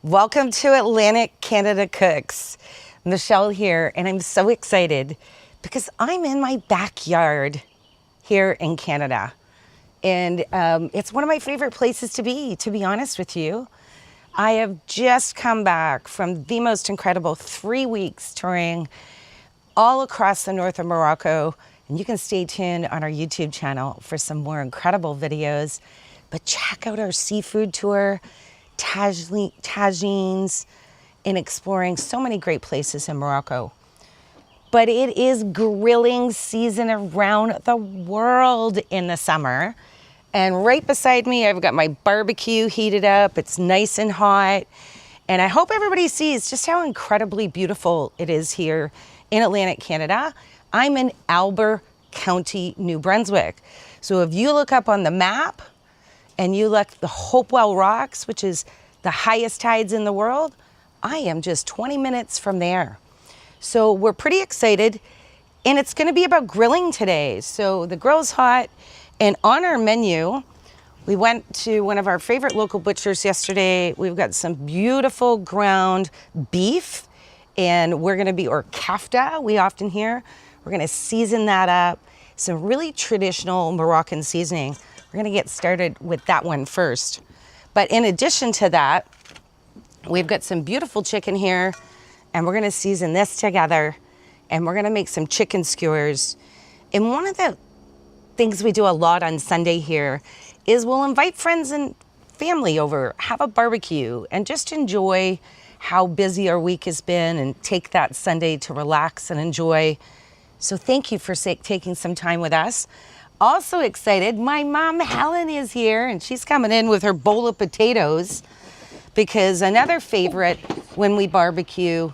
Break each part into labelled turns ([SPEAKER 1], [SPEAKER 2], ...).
[SPEAKER 1] Welcome to Atlantic Canada Cooks. Michelle here, and I'm so excited because I'm in my backyard here in Canada. And it's one of my favorite places to be honest with you. I have just come back from the most incredible 3 weeks touring all across the north of Morocco. And you can stay tuned on our YouTube channel for some more incredible videos. But check out our seafood tour, tagines, and exploring so many great places in Morocco. But it is grilling season around the world in the summer. And right beside me, I've got my barbecue heated up. It's nice and hot. And I hope everybody sees just how incredibly beautiful it is here in Atlantic Canada. I'm in Albert County, New Brunswick. So if you look up on the map and you look the Hopewell Rocks, which is the highest tides in the world, I am just 20 minutes from there. So we're pretty excited, and it's gonna be about grilling today. So the grill's hot, and on our menu, we went to one of our favorite local butchers yesterday. We've got some beautiful ground beef, and we're gonna be, or kefta, we often hear. We're gonna season that up. Some really traditional Moroccan seasoning. We're gonna get started with that one first. But in addition to that, we've got some beautiful chicken here, and we're gonna season this together, and we're gonna make some chicken skewers. And one of the things we do a lot on Sunday here is we'll invite friends and family over, have a barbecue, and just enjoy how busy our week has been and take that Sunday to relax and enjoy. So thank you for taking some time with us. Also excited, my mom Helen is here, and she's coming in with her bowl of potatoes, because another favorite when we barbecue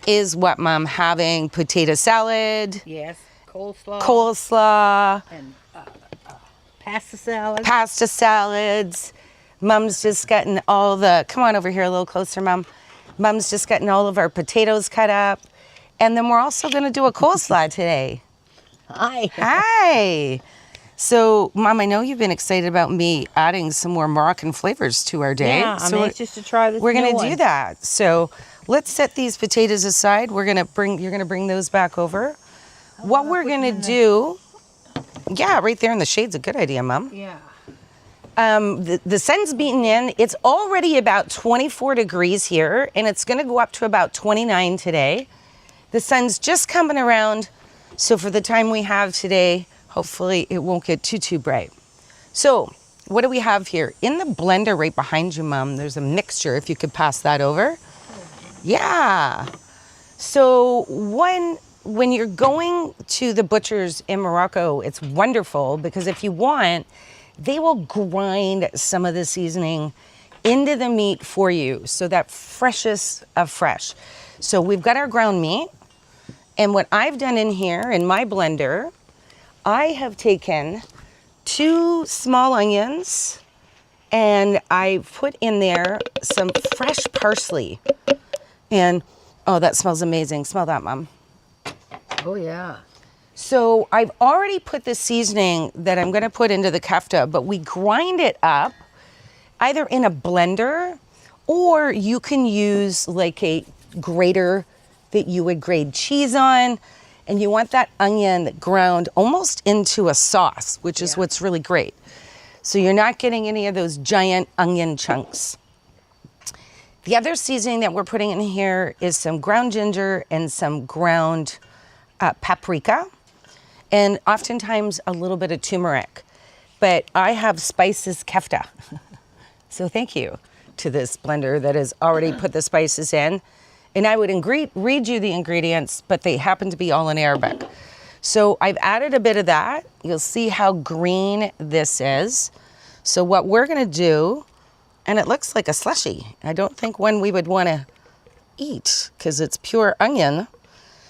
[SPEAKER 1] is what Mom having, potato salad.
[SPEAKER 2] Yes, coleslaw.
[SPEAKER 1] Coleslaw.
[SPEAKER 2] And pasta salad.
[SPEAKER 1] Pasta salads. Mom's just gotten all the, come on over here a little closer, Mom. Mom's just gotten all of our potatoes cut up. And then we're also gonna do a coleslaw today.
[SPEAKER 2] Hi.
[SPEAKER 1] Hi. So, Mom, I know you've been excited about me adding some more Moroccan flavors to our day.
[SPEAKER 2] Yeah, I'm
[SPEAKER 1] so
[SPEAKER 2] anxious to try this.
[SPEAKER 1] We're
[SPEAKER 2] new
[SPEAKER 1] gonna
[SPEAKER 2] one.
[SPEAKER 1] do that. So let's set these potatoes aside. You're gonna bring those back over. What we're gonna do, yeah, right there in the shade's a good idea, Mom.
[SPEAKER 2] Yeah.
[SPEAKER 1] The sun's beaten in. It's already about 24 degrees here, and it's gonna go up to about 29 today. The sun's just coming around, so for the time we have today, hopefully it won't get too bright. So what do we have here? In the blender right behind you, Mom, there's a mixture, if you could pass that over. Yeah. So when you're going to the butchers in Morocco, it's wonderful because if you want, they will grind some of the seasoning into the meat for you. So that freshest of fresh. So we've got our ground meat. And what I've done in here in my blender, I have taken 2 small onions and I put in there some fresh parsley. And, oh, that smells amazing. Smell that, Mom.
[SPEAKER 2] Oh, yeah.
[SPEAKER 1] So I've already put the seasoning that I'm gonna put into the kefta, but we grind it up either in a blender or you can use like a grater that you would grate cheese on, and you want that onion ground almost into a sauce, which is what's really great. So you're not getting any of those giant onion chunks. The other seasoning that we're putting in here is some ground ginger and some ground paprika, and oftentimes a little bit of turmeric. But I have spices kefta. So thank you to this blender that has already put the spices in. And I would read you the ingredients, but they happen to be all in Arabic. So I've added a bit of that. You'll see how green this is. So what we're gonna do, and it looks like a slushy. I don't think one we would wanna eat because it's pure onion.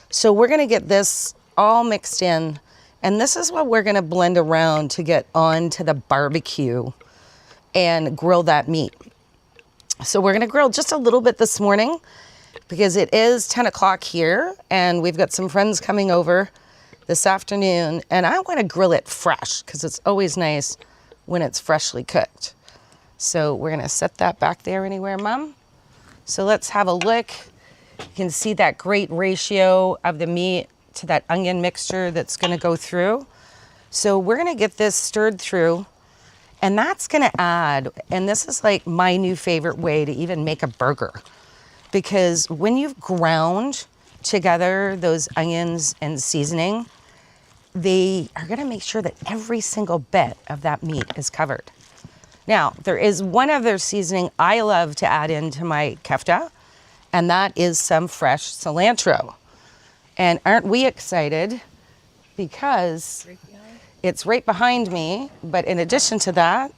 [SPEAKER 1] So we're gonna get this all mixed in, and this is what we're gonna blend around to get onto the barbecue and grill that meat. So we're gonna grill just a little bit this morning because it is 10 o'clock here and we've got some friends coming over this afternoon, and I wanna grill it fresh because it's always nice when it's freshly cooked. So we're gonna set that back there anywhere, Mom. So let's have a look. You can see that great ratio of the meat to that onion mixture that's going to go through. So we're going to get this stirred through, and that's going to add, and this is like my new favorite way to even make a burger, because when you've ground together those onions and seasoning, they are going to make sure that every single bit of that meat is covered. Now, there is one other seasoning I love to add into my kefta, and that is some fresh cilantro. And aren't we excited? Because it's right behind me, but in addition to that,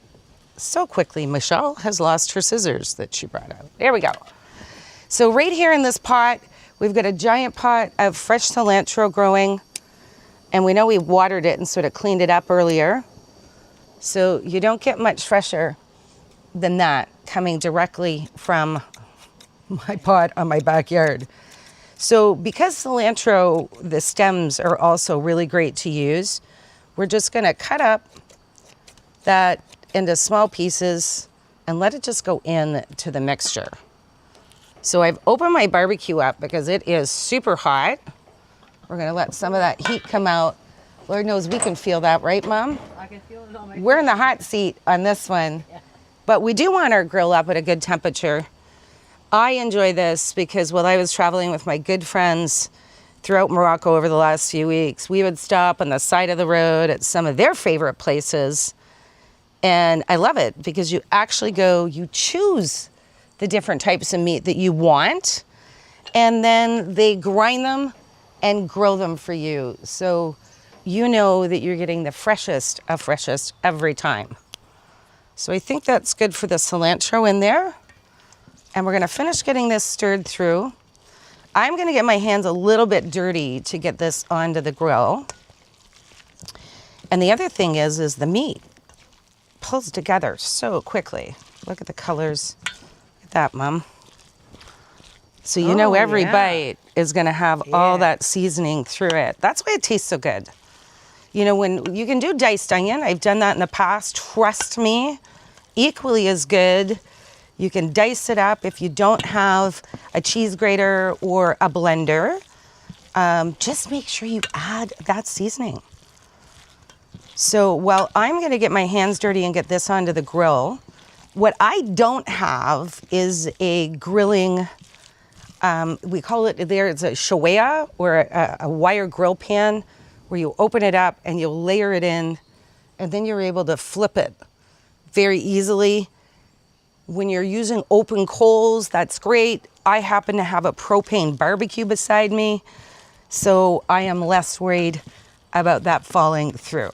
[SPEAKER 1] so quickly Michelle has lost her scissors that she brought out. There we go. So right here in this pot, we've got a giant pot of fresh cilantro growing, and we know we watered it and sort of cleaned it up earlier. So you don't get much fresher than that coming directly from my pot on my backyard. So because cilantro, the stems are also really great to use, we're just gonna cut up that into small pieces and let it just go in to the mixture. So I've opened my barbecue up because it is super hot. We're gonna let some of that heat come out. Lord knows we can feel that, right, Mom?
[SPEAKER 2] I can feel it on my
[SPEAKER 1] We're in the hot seat on this one, but we do want our grill up at a good temperature. I enjoy this because while I was traveling with my good friends throughout Morocco over the last few weeks, we would stop on the side of the road at some of their favorite places. And I love it because you actually go, you choose the different types of meat that you want, and then they grind them and grill them for you. So you know that you're getting the freshest of freshest every time. So I think that's good for the cilantro in there. And we're gonna finish getting this stirred through. I'm gonna get my hands a little bit dirty to get this onto the grill. And the other thing is the meat pulls together so quickly. Look at the colors. Look at that, Mom. So you know every bite is gonna have all that seasoning through it. That's why it tastes so good. You know, when you can do diced onion, I've done that in the past, trust me, equally as good. You can dice it up if you don't have a cheese grater or a blender. Just make sure you add that seasoning. So while I'm gonna get my hands dirty and get this onto the grill, what I don't have is a grilling, we call it, there's a shawaya or a wire grill pan where you open it up and you'll layer it in, and then you're able to flip it very easily. When you're using open coals, that's great. I happen to have a propane barbecue beside me, so I am less worried about that falling through.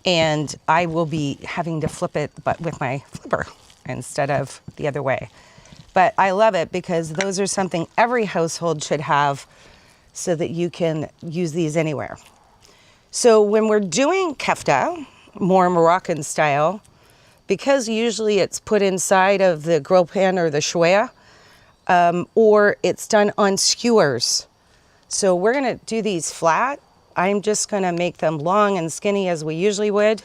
[SPEAKER 1] And I will be having to flip it, but with my flipper instead of the other way. But I love it because those are something every household should have so that you can use these anywhere. So when we're doing kefta, more Moroccan style, because usually it's put inside of the grill pan or the shawaya, or it's done on skewers. So we're gonna do these flat. I'm just gonna make them long and skinny as we usually would.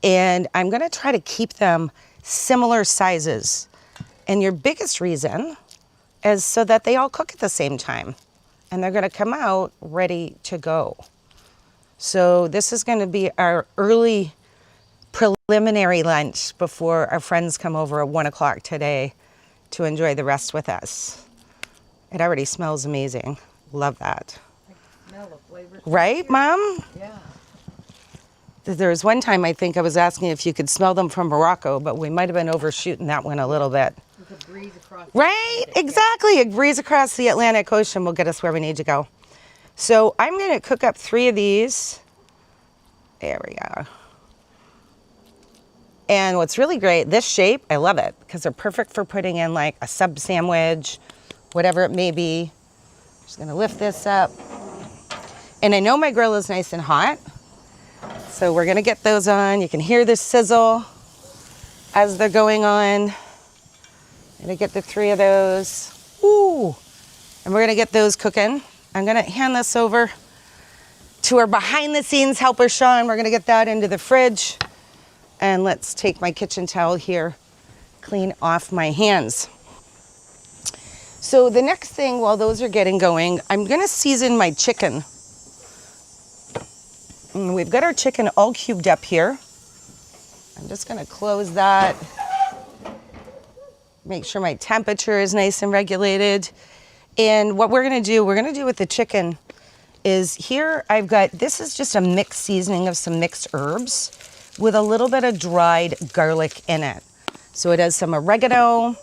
[SPEAKER 1] And I'm gonna try to keep them similar sizes. And your biggest reason is so that they all cook at the same time. And they're gonna come out ready to go. So this is gonna be our early preliminary lunch before our friends come over at 1 o'clock today to enjoy the rest with us. It already smells amazing. Love that.
[SPEAKER 2] I can smell the flavors.
[SPEAKER 1] Right, Mom?
[SPEAKER 2] Yeah.
[SPEAKER 1] There was one time I think I was asking if you could smell them from Morocco, but we might have been overshooting that one a little bit.
[SPEAKER 2] There's a breeze across.
[SPEAKER 1] Right, exactly. A breeze across the Atlantic Ocean will get us where we need to go. So I'm gonna cook up 3 of these. There we go. And what's really great, this shape, I love it because they're perfect for putting in like a sub sandwich, whatever it may be. Just gonna lift this up. And I know my grill is nice and hot, so we're gonna get those on. You can hear the sizzle as they're going on. Gonna get the 3 of those. Ooh, and we're gonna get those cooking. I'm gonna hand this over to our behind the scenes helper, Sean. We're gonna get that into the fridge. And let's take my kitchen towel here, clean off my hands. So the next thing, while those are getting going, I'm gonna season my chicken. And we've got our chicken all cubed up here. I'm just gonna close that. Make sure my temperature is nice and regulated. And what we're gonna do with the chicken is here I've got, this is just a mixed seasoning of some mixed herbs with a little bit of dried garlic in it. So it has some oregano,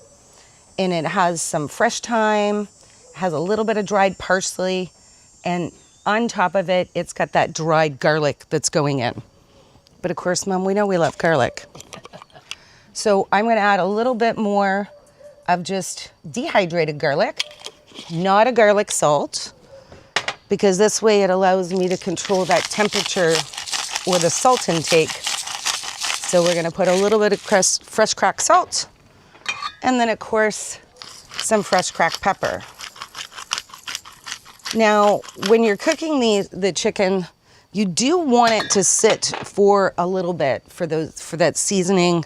[SPEAKER 1] and it has some fresh thyme, has a little bit of dried parsley, and on top of it, it's got that dried garlic that's going in. But of course, Mom, we know we love garlic. So I'm gonna add a little bit more of just dehydrated garlic, not a garlic salt, because this way it allows me to control that temperature or the salt intake. So we're gonna put a little bit of fresh cracked salt, and then of course, some fresh cracked pepper. Now, when you're cooking the chicken, you do want it to sit for a little bit for that seasoning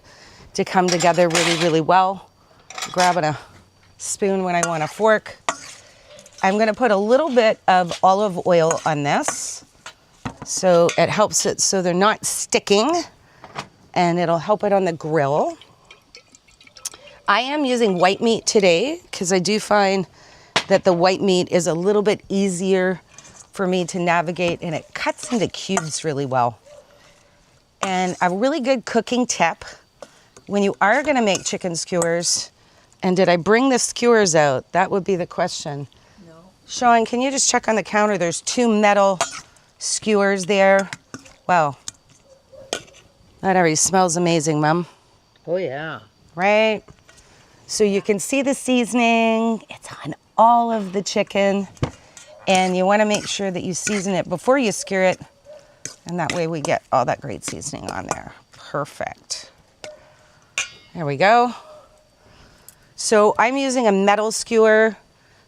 [SPEAKER 1] to come together really, really well. Grabbing a spoon when I want a fork. I'm gonna put a little bit of olive oil on this, so it helps it so they're not sticking, and it'll help it on the grill. I am using white meat today because I do find that the white meat is a little bit easier for me to navigate, and it cuts into cubes really well. And a really good cooking tip, when you are gonna make chicken skewers, and did I bring the skewers out? That would be the question.
[SPEAKER 2] No.
[SPEAKER 1] Sean, can you just check on the counter? There's 2 metal skewers there. Wow. That already smells amazing, Mom.
[SPEAKER 2] Oh, yeah.
[SPEAKER 1] Right? So you can see the seasoning. It's on all of the chicken. And you want to make sure that you season it before you skewer it. And that way we get all that great seasoning on there. Perfect. There we go. So I'm using a metal skewer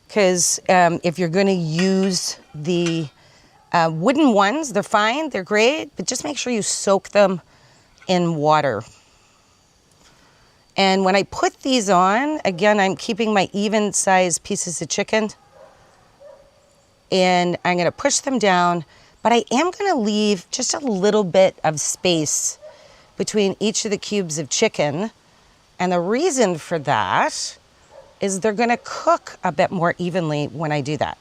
[SPEAKER 1] because if you're going to use the wooden ones, they're fine, they're great, but just make sure you soak them in water. And when I put these on, again, I'm keeping my even sized pieces of chicken, and I'm gonna push them down, but I am gonna leave just a little bit of space between each of the cubes of chicken. And the reason for that is they're gonna cook a bit more evenly when I do that.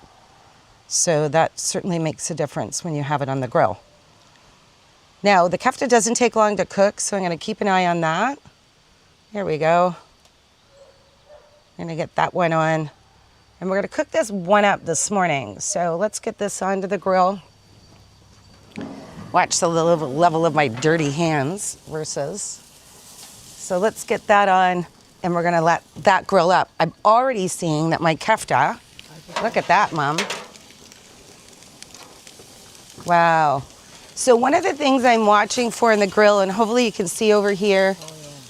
[SPEAKER 1] So that certainly makes a difference when you have it on the grill. Now, the kefta doesn't take long to cook, so I'm gonna keep an eye on that. Here we go. I'm gonna get that one on. And we're gonna cook this one up this morning. So let's get this onto the grill. Watch the level of my dirty hands versus. So let's get that on, and we're gonna let that grill up. I'm already seeing that my kefta, look at that, Mom. Wow. So one of the things I'm watching for in the grill, and hopefully you can see over here,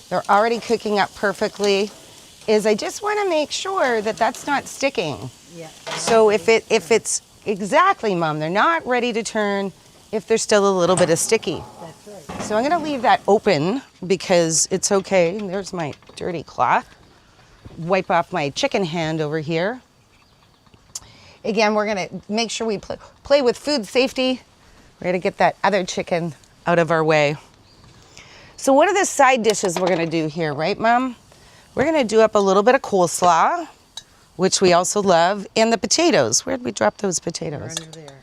[SPEAKER 1] they're already cooking up perfectly, is I just want to make sure that that's not sticking.
[SPEAKER 2] Yeah.
[SPEAKER 1] So if it's exactly, Mom, they're not ready to turn if there's still a little bit of sticky.
[SPEAKER 2] That's right.
[SPEAKER 1] So I'm going to leave that open because it's okay. There's my dirty cloth. Wipe off my chicken hand over here. Again, we're going to make sure we play with food safety. We're going to get that other chicken out of our way. So what are the side dishes we're going to do here, right, Mom? We're going to do up a little bit of coleslaw, which we also love, and the potatoes. Where did we drop those potatoes?
[SPEAKER 2] Under there.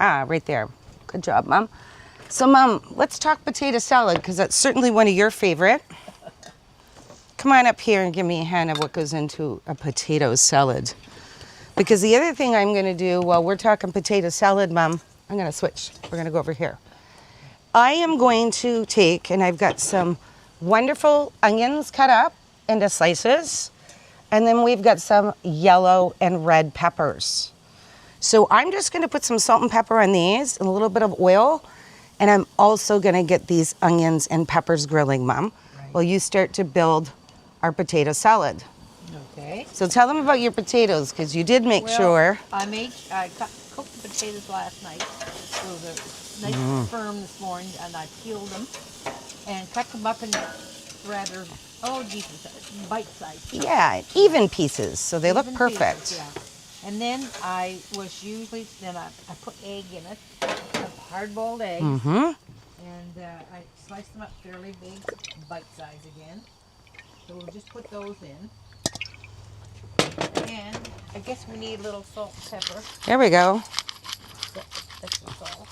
[SPEAKER 1] Ah, right there. Good job, Mom. So, Mom, let's talk potato salad, because that's certainly one of your favorite. Come on up here and give me a hand of what goes into a potato salad. Because the other thing I'm going to do while we're talking potato salad, Mom, I'm going to switch. We're going to go over here. I am going to take, and I've got some wonderful onions cut up into slices, and then we've got some yellow and red peppers. So I'm just going to put some salt and pepper on these and a little bit of oil, and I'm also going to get these onions and peppers grilling, Mom, while you start to build our potato salad.
[SPEAKER 2] Okay.
[SPEAKER 1] So tell them about your potatoes, because you did make sure.
[SPEAKER 2] I cooked the potatoes last night, so they're nice and firm this morning, and I peeled them and cut them up in rather Oh, decent size, bite size.
[SPEAKER 1] Yeah, even pieces, so they look
[SPEAKER 2] Even
[SPEAKER 1] perfect.
[SPEAKER 2] pieces, yeah. And then I put egg in it, hard-boiled eggs,
[SPEAKER 1] Mm-hmm.
[SPEAKER 2] and I sliced them up fairly big, bite size again. So we'll just put those in. And I guess we need a little salt and pepper.
[SPEAKER 1] There we go.
[SPEAKER 2] That's the salt.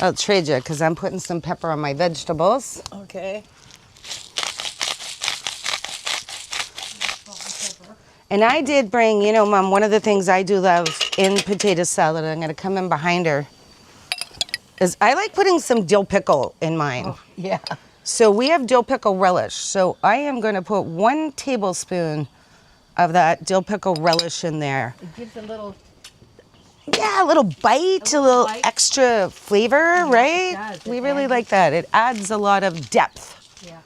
[SPEAKER 1] I'll trade you because I'm putting some pepper on my vegetables.
[SPEAKER 2] Okay. Salt and pepper.
[SPEAKER 1] And I did bring, you know, Mom, one of the things I do love in potato salad, I'm going to come in behind her, is I like putting some dill pickle in mine.
[SPEAKER 2] Oh, yeah.
[SPEAKER 1] So we have dill pickle relish. So I am going to put 1 tablespoon of that dill pickle relish in there.
[SPEAKER 2] It gives a little.
[SPEAKER 1] Yeah, a little bite, a little
[SPEAKER 2] bite.
[SPEAKER 1] extra flavor, right?
[SPEAKER 2] it does. It
[SPEAKER 1] We really
[SPEAKER 2] adds-
[SPEAKER 1] like that. It adds a lot of depth
[SPEAKER 2] Yeah.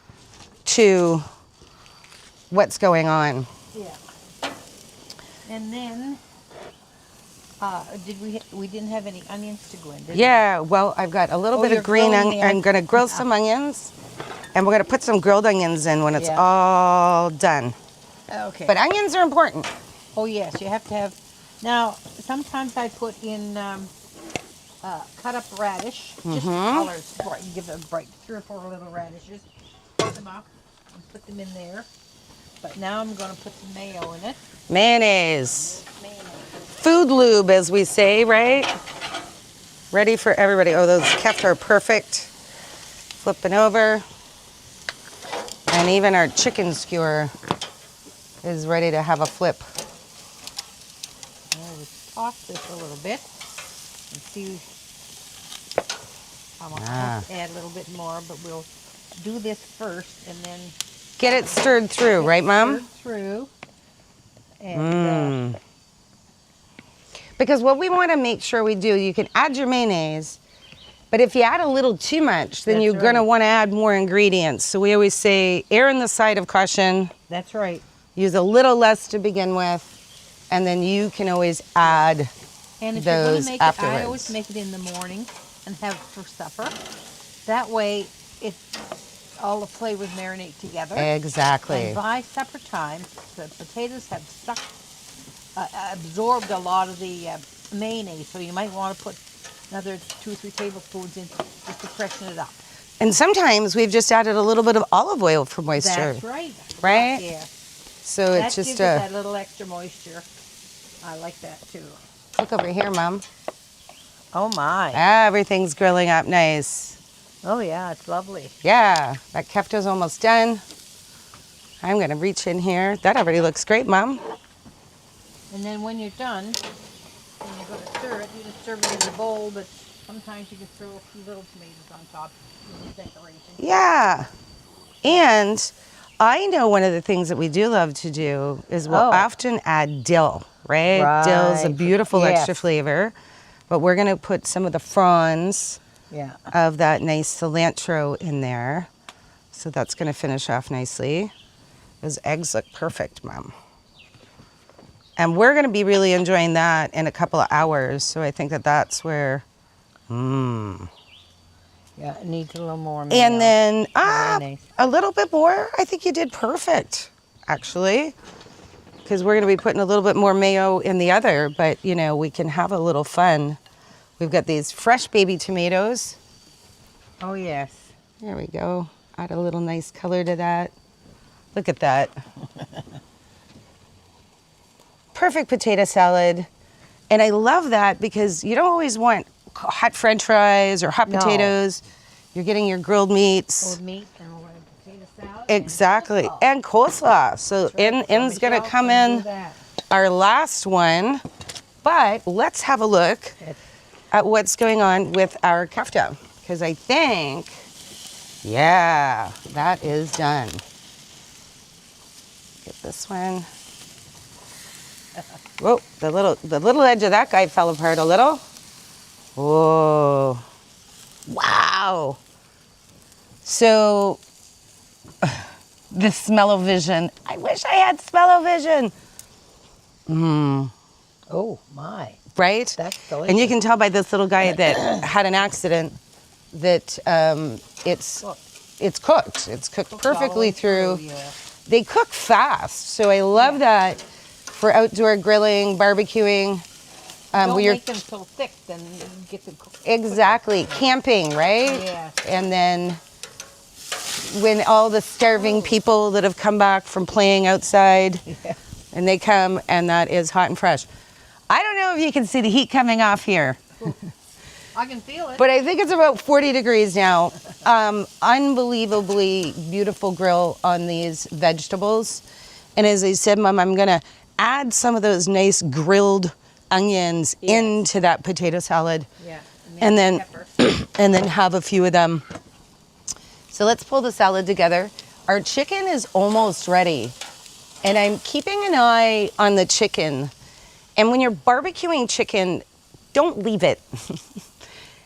[SPEAKER 1] to what's going on.
[SPEAKER 2] Yeah. And then, we didn't have any onions to go in, did we?
[SPEAKER 1] Yeah, well, I've got a little
[SPEAKER 2] Oh,
[SPEAKER 1] bit
[SPEAKER 2] you're
[SPEAKER 1] of green
[SPEAKER 2] grilling
[SPEAKER 1] onion.
[SPEAKER 2] the
[SPEAKER 1] I'm going to grill some onions, and we're going to put some grilled onions in when it's
[SPEAKER 2] Yeah.
[SPEAKER 1] all done.
[SPEAKER 2] Okay.
[SPEAKER 1] But onions are important.
[SPEAKER 2] Oh yes, you have to have. Now, sometimes I put in cut up radish, just colors, give them bright 3 or 4 little radishes, cut them up and put them in there. But now I'm going to put some mayo in it.
[SPEAKER 1] Mayonnaise.
[SPEAKER 2] Mayonnaise.
[SPEAKER 1] Food lube, as we say, right? Ready for everybody. Oh, those kefta are perfect. Flipping over. And even our chicken skewer is ready to have a flip.
[SPEAKER 2] I'll just toss this a little bit and see. I want to add a little bit more, but we'll do this first and then
[SPEAKER 1] Get it stirred through, right, Mom?
[SPEAKER 2] stir through. And
[SPEAKER 1] Because what we want to make sure we do, you can add your mayonnaise, but if you add a little too much, then
[SPEAKER 2] That's
[SPEAKER 1] you're going to
[SPEAKER 2] right.
[SPEAKER 1] want to add more ingredients. So we always say err on the side of caution,
[SPEAKER 2] that's right.
[SPEAKER 1] use a little less to begin with, and then you can always add
[SPEAKER 2] And if
[SPEAKER 1] those
[SPEAKER 2] you're going to make
[SPEAKER 1] afterwards.
[SPEAKER 2] it, I always make it in the morning and have it for supper. That way, all the flavors marinate together.
[SPEAKER 1] Exactly.
[SPEAKER 2] And by supper time, the potatoes have absorbed a lot of the mayonnaise, so you might want to put another 2 or 3 tablespoons in just to freshen it up.
[SPEAKER 1] And sometimes we've just added a little bit of olive oil for moisture.
[SPEAKER 2] That's right.
[SPEAKER 1] Right?
[SPEAKER 2] Yeah.
[SPEAKER 1] So
[SPEAKER 2] That
[SPEAKER 1] it's just
[SPEAKER 2] gives it that little extra moisture. I like that too.
[SPEAKER 1] look over here, Mom.
[SPEAKER 2] Oh my.
[SPEAKER 1] Everything's grilling up nice.
[SPEAKER 2] Oh yeah, it's lovely.
[SPEAKER 1] Yeah, that kefta's almost done. I'm gonna reach in here. That already looks great, Mom.
[SPEAKER 2] And then when you're done, when you're going to stir it, you just serve it in a bowl, but sometimes you can throw a few little tomatoes on top as decoration.
[SPEAKER 1] Yeah. And I know one of the things that we do love to do is we'll
[SPEAKER 2] Oh.
[SPEAKER 1] often add dill, right? Dill's a
[SPEAKER 2] Right.
[SPEAKER 1] beautiful extra
[SPEAKER 2] Yes.
[SPEAKER 1] flavor. But we're gonna put some of the fronds
[SPEAKER 2] Yeah.
[SPEAKER 1] of that nice cilantro in there. So that's gonna finish off nicely. Those eggs look perfect, Mom. And we're gonna be really enjoying that in a couple of hours. So I think that that's where,
[SPEAKER 2] Yeah, it needs a little more.
[SPEAKER 1] And then
[SPEAKER 2] Mayonnaise.
[SPEAKER 1] a little bit more. I think you did perfect, actually, because we're going to be putting a little bit more mayo in the other, but you know, we can have a little fun. We've got these fresh baby tomatoes.
[SPEAKER 2] Oh yes.
[SPEAKER 1] There we go. Add a little nice color to that. Look at that. Perfect potato salad. And I love that because you don't always want hot French fries or hot
[SPEAKER 2] No.
[SPEAKER 1] potatoes. You're getting your grilled meats.
[SPEAKER 2] Old meat and a little potato salad.
[SPEAKER 1] Exactly.
[SPEAKER 2] coleslaw.
[SPEAKER 1] And coleslaw. So
[SPEAKER 2] That's right.
[SPEAKER 1] In's
[SPEAKER 2] So
[SPEAKER 1] going to
[SPEAKER 2] Michelle
[SPEAKER 1] come
[SPEAKER 2] can
[SPEAKER 1] in
[SPEAKER 2] do that.
[SPEAKER 1] our last one. But let's have a look
[SPEAKER 2] It's-
[SPEAKER 1] at what's going on with our kefta. Because I think, yeah, that is done. Get this one. Whoa, the little edge of that guy fell apart a little. Whoa. Wow. So the smell-o-vision. I wish I had smell-o-vision.
[SPEAKER 2] Oh my.
[SPEAKER 1] Right?
[SPEAKER 2] That's
[SPEAKER 1] And you
[SPEAKER 2] delicious.
[SPEAKER 1] can tell by this little guy that had an accident that it's
[SPEAKER 2] Look.
[SPEAKER 1] it's cooked. It's cooked
[SPEAKER 2] Cooked all the
[SPEAKER 1] perfectly
[SPEAKER 2] way
[SPEAKER 1] through.
[SPEAKER 2] yeah.
[SPEAKER 1] They cook fast, so I love that for outdoor grilling, barbecuing.
[SPEAKER 2] Don't
[SPEAKER 1] where you're
[SPEAKER 2] make them so thick, then you get them cooked.
[SPEAKER 1] exactly camping, right?
[SPEAKER 2] Yeah.
[SPEAKER 1] And then when all the starving people that have come back from playing outside, and they come, and that is hot and fresh. I don't know if you can see the heat coming off here.
[SPEAKER 2] I can feel it.
[SPEAKER 1] But I think it's about 40 degrees now. Unbelievably beautiful grill on these vegetables. And as I said, Mom, I'm gonna add some of those nice grilled onions into that potato salad.
[SPEAKER 2] Yeah.
[SPEAKER 1] And then,
[SPEAKER 2] pepper.
[SPEAKER 1] and then have a few of them. So let's pull the salad together. Our chicken is almost ready. And I'm keeping an eye on the chicken. And when you're barbecuing chicken, don't leave it.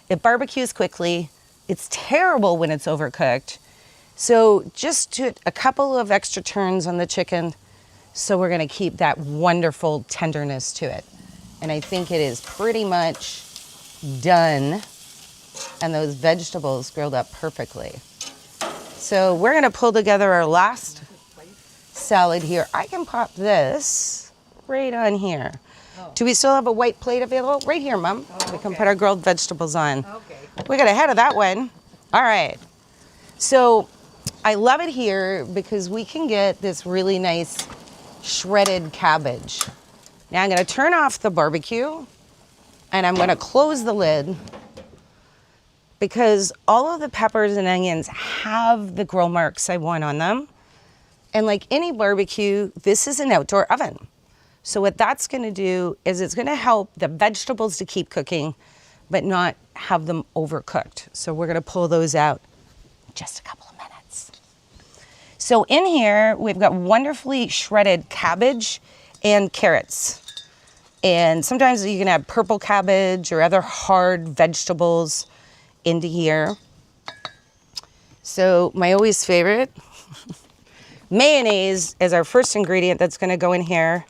[SPEAKER 1] It barbecues quickly. It's terrible when it's overcooked. So just do a couple of extra turns on the chicken. So we're gonna keep that wonderful tenderness to it. And I think it is pretty much done. And those vegetables grilled up perfectly. So we're gonna pull together our last salad here. I can pop this right on here. Do we still have a white plate available? Right here, Mom. We can put our grilled vegetables on.
[SPEAKER 2] Okay.
[SPEAKER 1] We got ahead of that one. All right. So I love it here because we can get this really nice shredded cabbage. Now I'm gonna turn off the barbecue and I'm gonna close the lid because all of the peppers and onions have the grill marks I want on them. And like any barbecue, this is an outdoor oven. So what that's gonna do is it's gonna help the vegetables to keep cooking, but not have them overcooked. So we're gonna pull those out in just a couple of minutes. So in here, we've got wonderfully shredded cabbage and carrots. And sometimes you can add purple cabbage or other hard vegetables into here. So my always favorite, mayonnaise is our first ingredient that's gonna go in here.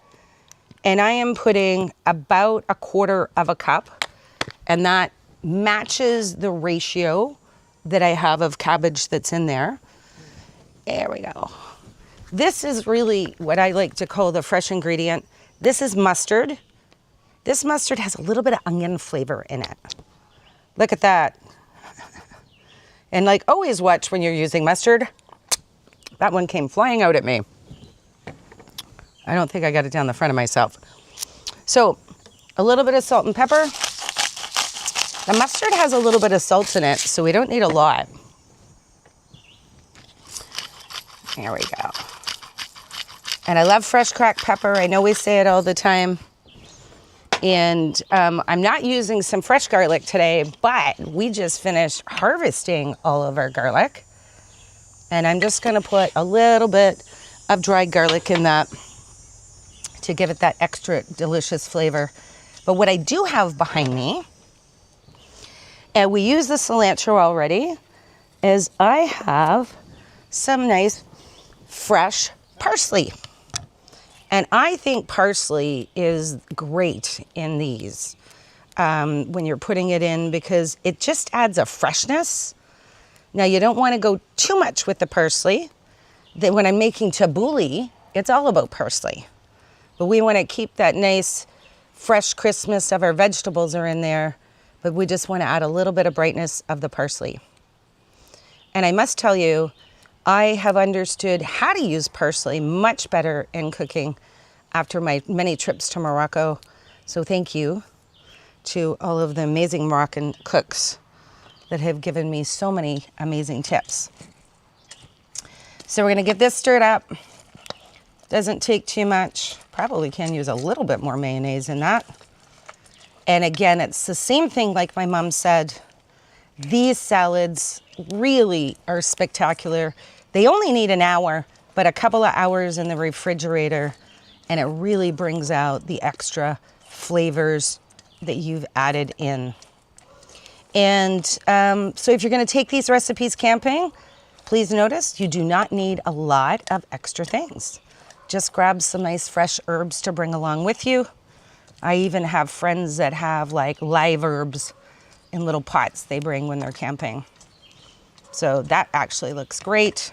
[SPEAKER 1] And I am putting about 1/4 cup, and that matches the ratio that I have of cabbage that's in there. There we go. This is really what I like to call the fresh ingredient. This is mustard. This mustard has a little bit of onion flavor in it. Look at that. And like always watch when you're using mustard. That one came flying out at me. I don't think I got it down the front of myself. So a little bit of salt and pepper. The mustard has a little bit of salt in it, so we don't need a lot. There we go. And I love fresh cracked pepper. I know we say it all the time. And I'm not using some fresh garlic today, but we just finished harvesting all of our garlic. And I'm just gonna put a little bit of dried garlic in that to give it that extra delicious flavor. But what I do have behind me, and we use the cilantro already, is I have some nice fresh parsley. And I think parsley is great in these when you're putting it in because it just adds a freshness. Now you don't want to go too much with the parsley. When I'm making tabbouleh, it's all about parsley. But we want to keep that nice fresh crispness of our vegetables are in there, but we just want to add a little bit of brightness of the parsley. And I must tell you, I have understood how to use parsley much better in cooking after my many trips to Morocco. So thank you to all of the amazing Moroccan cooks that have given me so many amazing tips. So we're gonna get this stirred up. Doesn't take too much. Probably can use a little bit more mayonnaise in that. And again, it's the same thing like my mom said. These salads really are spectacular. They only need an hour, but a couple of hours in the refrigerator, and it really brings out the extra flavors that you've added in. And so if you're gonna take these recipes camping, please notice you do not need a lot of extra things. Just grab some nice fresh herbs to bring along with you. I even have friends that have like live herbs in little pots they bring when they're camping. So that actually looks great.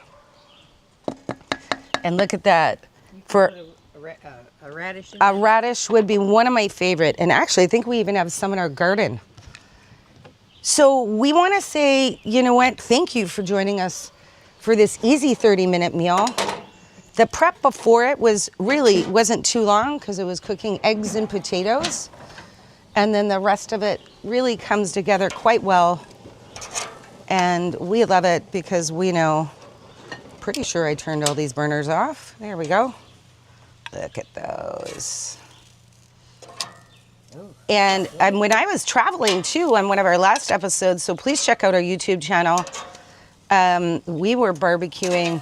[SPEAKER 1] And look at that. For
[SPEAKER 2] A radish in
[SPEAKER 1] a
[SPEAKER 2] there?
[SPEAKER 1] radish would be one of my favorite. And actually, I think we even have some in our garden. So we want to say, you know what? Thank you for joining us for this easy 30-minute meal. The prep before it wasn't too long because it was cooking eggs and potatoes. And then the rest of it really comes together quite well. And we love it because we know, pretty sure I turned all these burners off. There we go. Look at those. And when I was traveling too on one of our last episodes, so please check out our YouTube channel. We were barbecuing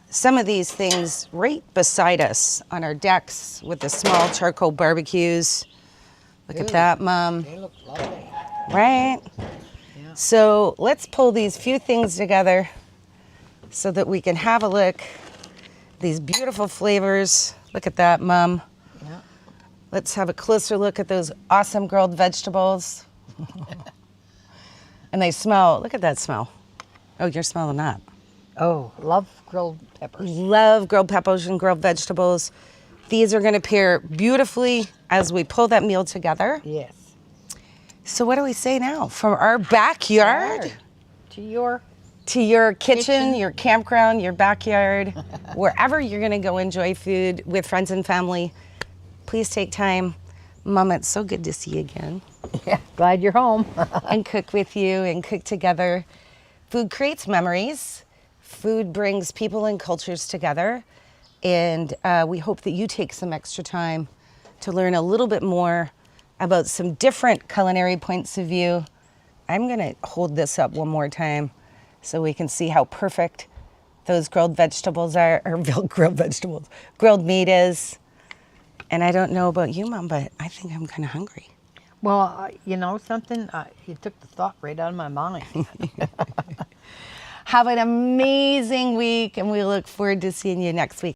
[SPEAKER 1] some of these things right beside us on our decks with the small charcoal barbecues. Look at that, Mom.
[SPEAKER 2] They look lovely.
[SPEAKER 1] Right?
[SPEAKER 2] Yeah.
[SPEAKER 1] So let's pull these few things together so that we can have a look. These beautiful flavors. Look at that, Mom.
[SPEAKER 2] Yeah.
[SPEAKER 1] Let's have a closer look at those awesome grilled vegetables. And they smell, look at that smell. Oh, you're smelling that.
[SPEAKER 2] Oh, love grilled peppers.
[SPEAKER 1] Love grilled peppers and grilled vegetables. These are going to pair beautifully as we pull that meal together.
[SPEAKER 2] Yes.
[SPEAKER 1] So what do we say now? From our backyard
[SPEAKER 2] To your
[SPEAKER 1] to your kitchen,
[SPEAKER 2] Kitchen.
[SPEAKER 1] your campground, your backyard, wherever you're going to go enjoy food with friends and family, please take time. Mom, it's so good to see you again.
[SPEAKER 2] Yeah, glad you're home.
[SPEAKER 1] And cook with you and cook together. Food creates memories. Food brings people and cultures together. And we hope that you take some extra time to learn a little bit more about some different culinary points of view. I'm gonna hold this up one more time so we can see how perfect those grilled vegetables are, or grilled vegetables, grilled meat is. And I don't know about you, Mom, but I think I'm kind of hungry.
[SPEAKER 2] Well, you know something? You took the thought right out of my mind.
[SPEAKER 1] Have an amazing week, and we look forward to seeing you next week.